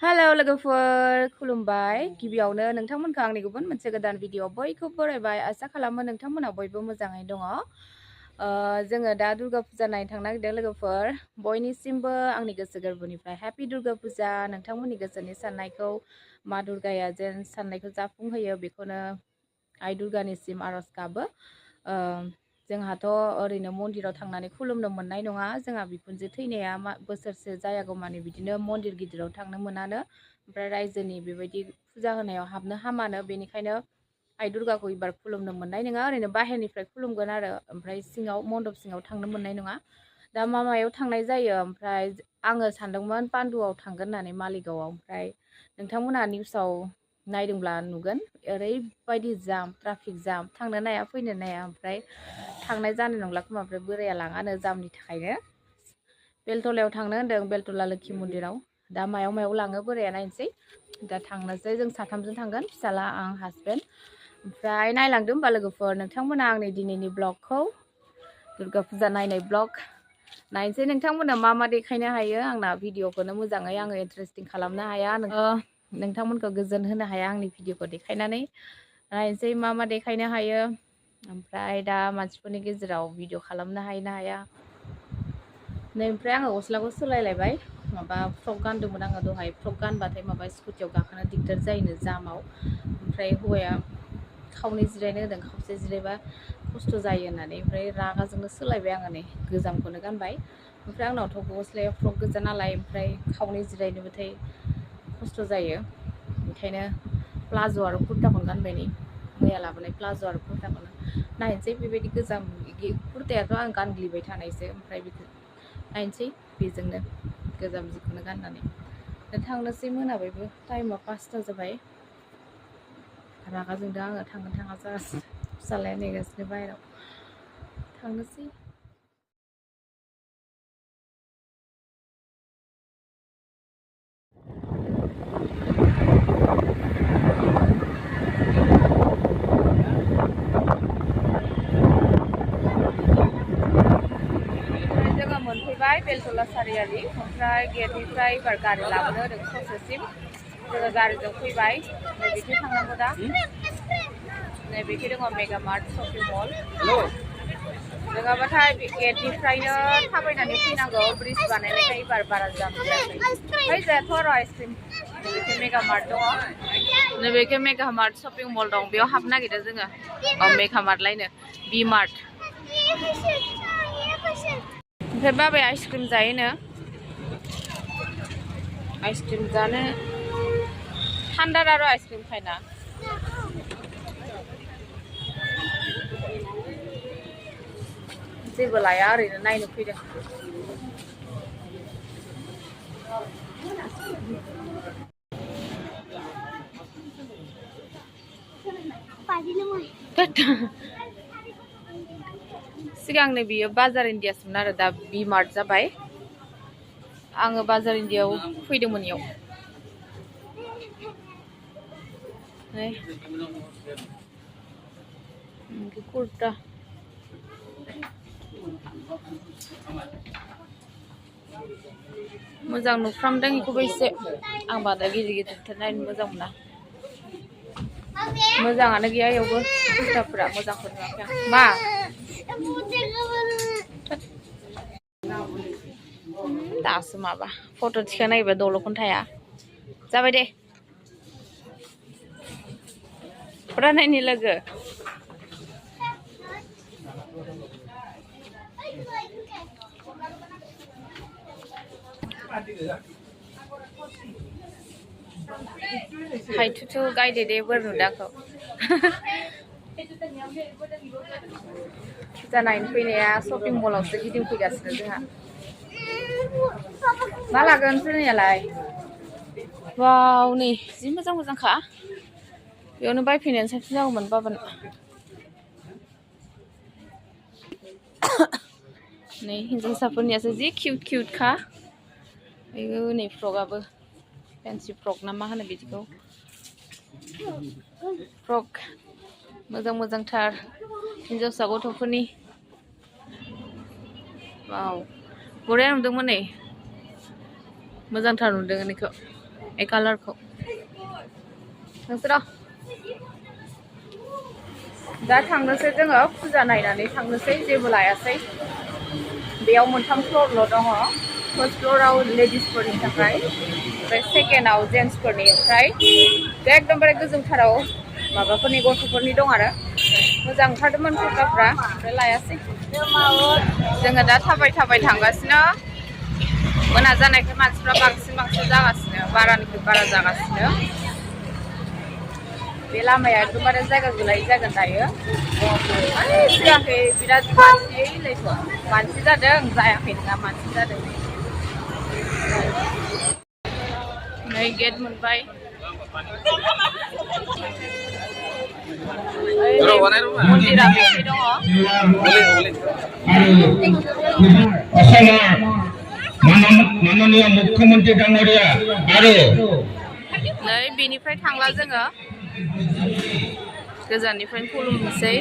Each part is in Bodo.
हेलो लोगोफोर खुलुमबाय गिबियावनो नोंथांमोनखौ आंनि गुबुन मोनसे गोदान भिडिअ बयखौबो बरायबाय आसा खालामो नोंथांमोना बयबो मोजाङै दङ। जोङो दा दुर्गा फुजा नायनो थांनो नागिरदों लोगोफोर। बयनिसिमबो आंनि गोसो गोरबोनिफ्राय हेपि दुर्गा फुजा। नोंथांमोननि गोसोनि साननायखौ मा दुर्गाया जेन साननायखौ जाफुंहोयो बेखौनो आइ दुर्गानिसिम आरज गाबो। जोंहाथ' ओरैनो मन्दिराव थांनानै खुलुमनो मोननाय नङा। जोंहा बिखुनजो थैनाया बोसोरसे जायागौ मानि बिदिनो मन्दिर गिदिराव थांनो मोनानो, ओमफ्राय रायजोनि बेबायदि फुजा होनायाव हाबनो हामानो, बेनिखायनो आइ दुर्गाखौ एबार खुलुमनो मोननाय नङा। ओरैनो बाहेरनिफ्राय खुलुमगोन आरो, ओमफ्राय सिङाव मन्दप सिङाव थांनो मोननाय नङा। दा मायाव थांनाय जायो। ओमफ्राय आङो सानदोंमोन पान्दुआव थांगोन होननानै मालिगावआव, ओमफ्राय नोंथांमोना निउसाव नायदोंब्ला नुगोन ओरैबायदि जाम, ट्राफिक जाम, थांनो नाया फैनो नाया। ओमफ्राय थांनाय जानाय नंला खोमा, ओमफ्राय बोराया लाङानो जामनि थाखायनो। बेलतलायाव थांनो होनदों, बेलतला लोखि मन्दिराव। दा मायाव लाङो बोराया नायनोसै। दा थांनोसै, जों साथामजों थांगोन, फिसाला आं हासबेन्ड। ओमफ्राय नायलांदो होमबा लोगोफोर नोंथांमोना आंनि दिनैनि ब्लगखौ, दुर्गा फुजा नायनाय ब्लग नायनोसै। नोंथांमोना मा देखायनो हायो आंना भिडिअखौनो मोजाङै आङो इन्टारेस्टिं खालामनो हाया, नोंथांमोनखौ गोजोन होनो हाया आंनि भिडिअखौ देखायनानै। नायनोसै मा देखायनो हायो। ओमफ्राय दा मानसिफोरनि गेजेराव भिडिअ खालामनो हायो ना हाया। नै ओमफ्राय आङो गस्लाखौ सोलायलायबाय। माबा फ्रक गानदोंमोन आङो दहाय। फ्रक गानबाथाय माबा स्कुटियाव गाखोनो दिगदार जायोनो जामाव। ओमफ्राय हौवाया खावनै जिरायनो होदों, खावसे जिरायबा खस्थ' जायो होननानै, ओमफ्राय रागाजोंनो सोलायबाय आङो नै गोजामखौनो गानबाय। ओमफ्राय आंनावथ' गस्लाया फ्रक गोजा नालाय, ओमफ्राय खावनै जिरायनोबाथाय खस्थ' जायो। ओंखायनो प्लाज' आरो कुर्ताखौनो गानबाय नै, मैया लाबोनाय प्लाज' आरो कुर्ताखौनो। नायनोसै बेबायदि गोजाम कुर्तायाथ' आं गानग्लिबाय थानायसो, ओमफ्राय बेखौ नायनोसै बेजोंनो गोजाम जिखौनो गाननानै। दा थांनोसै, मोनाबायबो, टाइमा 5ता जाबाय। रागा जोंदों आङो, थांगोन थाङा जागासिनो। फिसालाया नेगासिनो बाहेराव। थांनोसै। जोङो मोनफैबाय बेलतला सारियालि। ओमफ्राय गेटनिफ्राय एबार गारि लाबोनो होदों ससेसिम। जोङो गारिजों फैबाय। नैबेथिं थांनांगौ दा। नैबेथिं दङ मेगा मार्ट शपिं मल। नङाबाथाय गेटनिफ्रायनो थाबायनानै फैनांगौ। ब्रिज बानायनायखाय एबार बारा जाम जायाखै। ओमफ्राय जायाथ' आरो आइसक्रिम। नैबेथिं मेगा मार्ट दङ। नैबेथिं मेगा मार्ट शपिं मल दं, बेयाव हाबनो नागिरदों जोङो। मेगा मार्ट लायनो, बि मार्ट। ओमफ्राय बाबाया आइसक्रिम जायोनो। आइसक्रिम जानो थान्दा आरो आइसक्रिम खायना। जेबो लाया, ओरैनो नायनो फैदों। सिगांनो बियो बाजार इन्डियासोमोन आरो, दा बि मार्ट जाबाय। आङो बाजार इन्डियाव फैदोंमोन इयाव। कुर्ता मोजां नुफ्रामदों बेखौबो एसे। आं बांद्राय गिदिर गिदिरथार नायनो मोजां मोना। मोजाङानो गैया इयावबो, कुर्ताफोरा मोजांखौ नुवाखै आं। मा दासो माबा फट' थिखांनायबा दल'खौनो थाया। जाबाय दे फरायनायनि लोगो। हायथुथु गायदे दे बोर नुदों आंखौ। फुजा नायनो फैनाया शपिं मलावसो गिदिंफैगासिनो जोंहा। मा लागोन जोंनियालाय? वाव, नै जि मोजां मोजांखा। बेयावनो बायफैनायानो साबसिन जागौमोन बाबानो। नै हिन्जावसाफोरनियासो जि किउट किउटखा। आयु नै फ्रकआबो, फेन्सि फ्रक ना मा होनो बिदिखौ। फ्रक मोजां मोजांथार हिन्जावसा गथ'फोरनि। वाव, बरिया नुदोंमोन नै, मोजांथार नुदों बेखौ। ए कालारखौ नोंसोरो दा थांनोसै जोङो फुजा नायनानै थांनोसै जेबो लायासै बेयाव मोनथाम फ्ल'रल' दङ फार्स्ट फ्ल'राव लेडिसफोरनि थाखाय ओमफ्राय सेकेन्डआव जेन्ट्सफोरनि ओमफ्राय एकदमबारे गोजौथाराव माबाफोरनि गथ'फोरनि दं आरो मोजां ओंखारदोंमोन फट'फ्रा ओमफ्राय लायासै जोङो दा थाबाय थांगासिनो मोना जानायखाय मानसिफ्रा बांसिन जागासिनो बारानिफ्राय बारा जागासिनो बे लामाया एकदमबारे जायगा गैलायै जागोन दायो सिगांखै बिराद मानसि जादों जायाखै नङा मानसि जादों नै गेट मोनबाय मन्दिरा बेहाय दङ माननीय मुख्यमंत्री डांगरिया आरो नै बेनिफ्राय थांला जोङो गोजाननिफ्रायनो खुलुमनोसै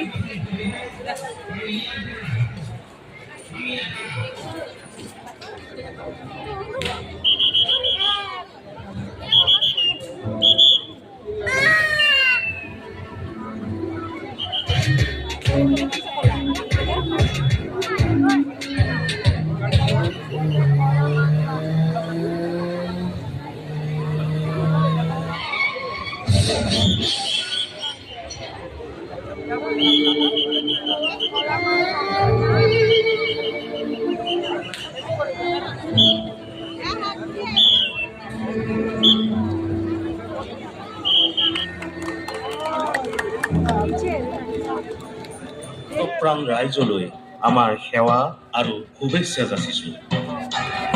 প্ৰাণ ৰাইজলৈ আমাৰ সেৱা আৰু শুভেচ্ছা যাচিছো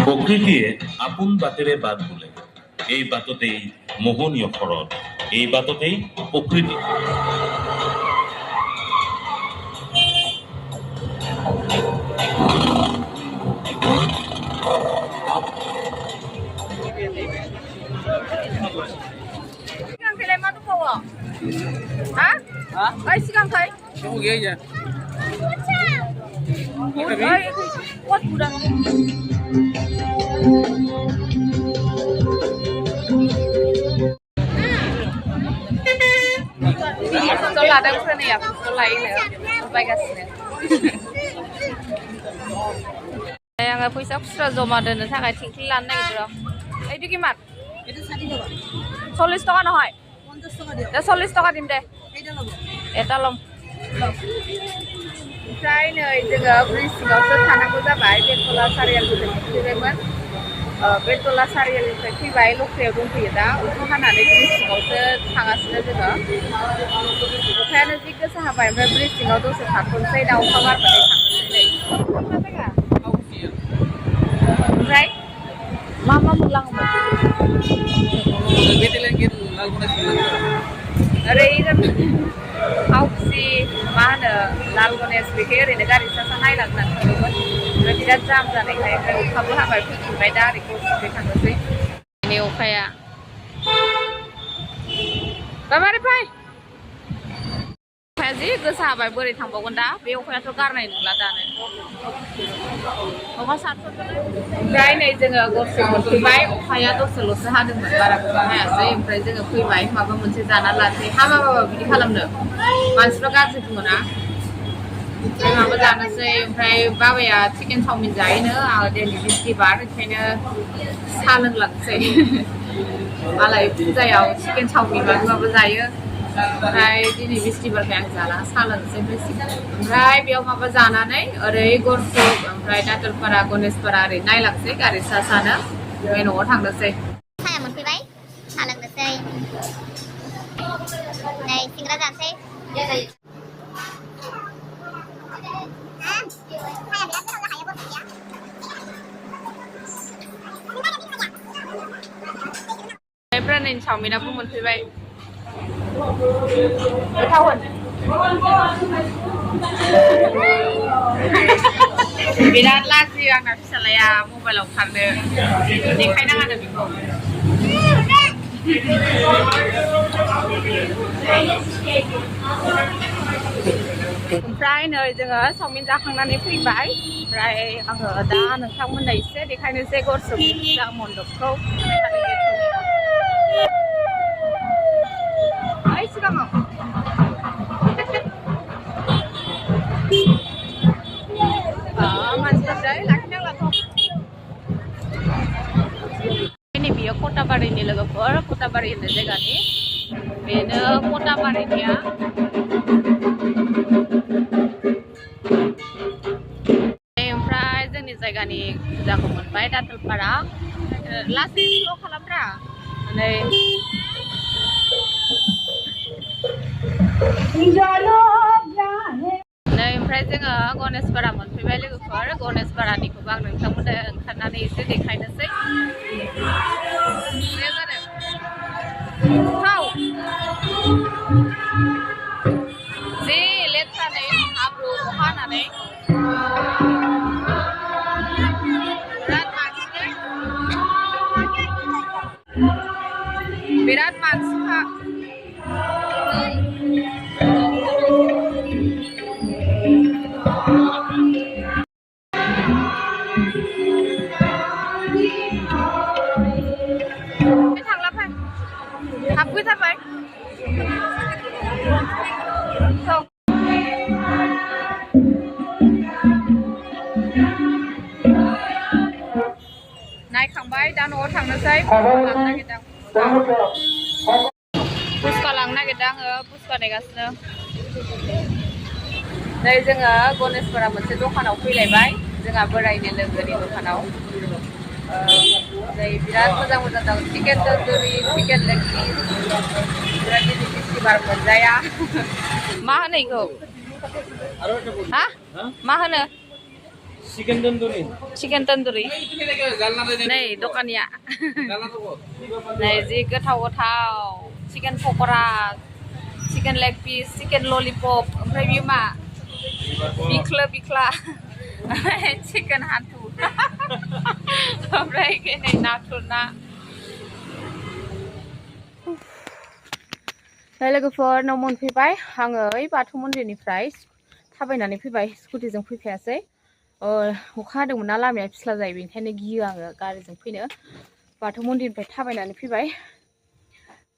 প্ৰকৃতিয়ে আপোন বাটেৰে বাট বোলে এই বাটতেই মোহনীয় শৰৎ এই বাটতেই প্ৰকৃতি सिगांखाय लादों खोनाया लायनो बायगासिनो आङो फैसा खुस्रा जमा दोननो थाखाय थिंख्लि लानो नागिरदों এইটো কিমান 40 টকা নহয় 40 টকা দিম দে এটা লম ओमफ्राय नै जोङो ब्रिज सिङावसो थानांगौ जाबाय बेंटला सारियालिनिफ्राय फैबायमोन बेंटला सारियालिनिफ्राय फैबाय लख्रायाव दंफैयो दा अखा हानानै ब्रिज सिङावसो थांगासिनो जोङो अखायानो जि गोसा हाबाय ओमफ्राय ब्रिज सिङाव दसे थाथ'नोसै दा अखा गारबाथाय थांनोसै ओमफ्राय मा मोनलाङोमोन ओरै आवखुसि मा होनो लाल गणेश बेखै ओरैनो गारि सा नायलांनानै थांदोंमोन ओमफ्राय बिराद जाम जानायखाय ओमफ्राय अखाबो हाबाय फैफिनबाय दा ओरै गरसिनिफ्राय थांनोसै नै अखाया माबारै फै अखाया जि गोसा हाबाय बोरै थांबावगोन दा बे अखायाथ' गारनाय नंला दानो अखा सारस'दों ओमफ्राय नै जोङो गरसि मोनफैबाय अखाया दसेल'सो हादोंमोन बारा गोबां हायासै ओमफ्राय जोङो फैबाय माबा मोनसे जाना लानोसै हाबाबाबा बिदि खालामनो मानसिफ्रा गाज्रि बुङोना ओमफ्राय माबा जानोसै ओमफ्राय बाबाया चिकेन चावमिन जायोनो आङो दिनै बिस्थिबार ओंखायनो साहा लोंलांसै मालाय फुजायाव चिकेन चावमिन माबा जायो ओमफ्राय दिनै बिस्थिबारखाय आं जाला साहा लोंसै ओमफ्राय बेयाव माबा जानानै ओरै गरसुक ओमफ्राय दातलपारा गणेशपारा ओरै नायलांसै गारि सा सानो ओमफ्राय न'आव थांनोसै साया मोनफैबाय साहा लोंनोसै नै सिंग्रा जानोसै ब्रानायनि चावमिनाबो मोनफैबाय गोथाव बिराद लाजियो आंना फिसालाया मबाइलाव खारनो देखायनाङा आरो बेखौ ओमफ्राय नै जोङो चावमिन जाखांनानै फैबाय ओमफ्राय आङो दा नोंथांमोननो एसे देखायनोसै गरसुक फुजा मन्दपखौ कटाबारिनि लोगोफोर कटाबारि होननाय जायगानि बेनो कटाबारिनिया ओमफ्राय जोंनि जायगानि फुजाखौ मोनबाय दाथलपारा लासै स्ल' खालामब्रा नै ओमफ्राय जोङो गणेशपारा मोनफैबाय लोगोफोर गणेशपारानिखौबो आं नोंथांमोननो ओंखारनानै एसे देखायनोसै जि लेथ्रा नै हाब्रु अखा हानानै बिराद मानसिखा हाबफैथारबाय नायखांबाय दा न'आव थांनोसै पुष्पा लांनो नागिरदों आङो पुष्पा नेगासिनो नै जोङो गणेशपारा मोनसे दखानाव फैलायबाय जोंहा बोरायनि लोगोनि दखानाव नै बिराद मोजां मोजां दं चिकेन तन्दुरि चिकेन लेग पिस बिराद गिदिर बिस्तिबार मोनजाया मा होनो इखौ हा मा होनो चिकेन तन्दुरि नै दखानिया नै जि गोथाव गोथाव chicken pakora chicken leg piece chicken lollipop ओमफ्राय बियो मा बिख्ला चिकेन हान्थु ओमफ्राय नै नाथुर ना लोगोफोर न' मोनफैबाय आङो ओइ बाथौ मन्दिरनिफ्राय थाबायनानै फैबाय स्कुटिजों फैफायासै अखा हादोंमोन ना लामाया फिस्ला जायो बेनिखायनो गियो आङो गारिजों फैनो बाथौ मन्दिरनिफ्राय थाबायनानै फैबाय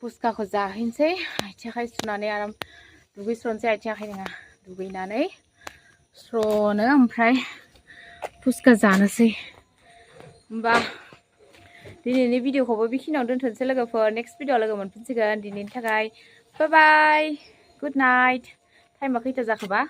पुस्काखौ जाहैनोसै आथिं आखाइ सुनानै आराम दुगैस्र'नोसै आथिं आखाइ नङा दुगैनानै स्र'नो ओमफ्राय पुस्का जानोसै होमबा दिनैनि भिडिअखौबो बेखिनियावनो दोनथ'नोसै लोगोफोर नेक्स्ट भिडिअ लोगो मोनफिनसिगोन दिनैनि थाखाय बाय बाय गुड नाइट टाइमा खैथा जाखोबा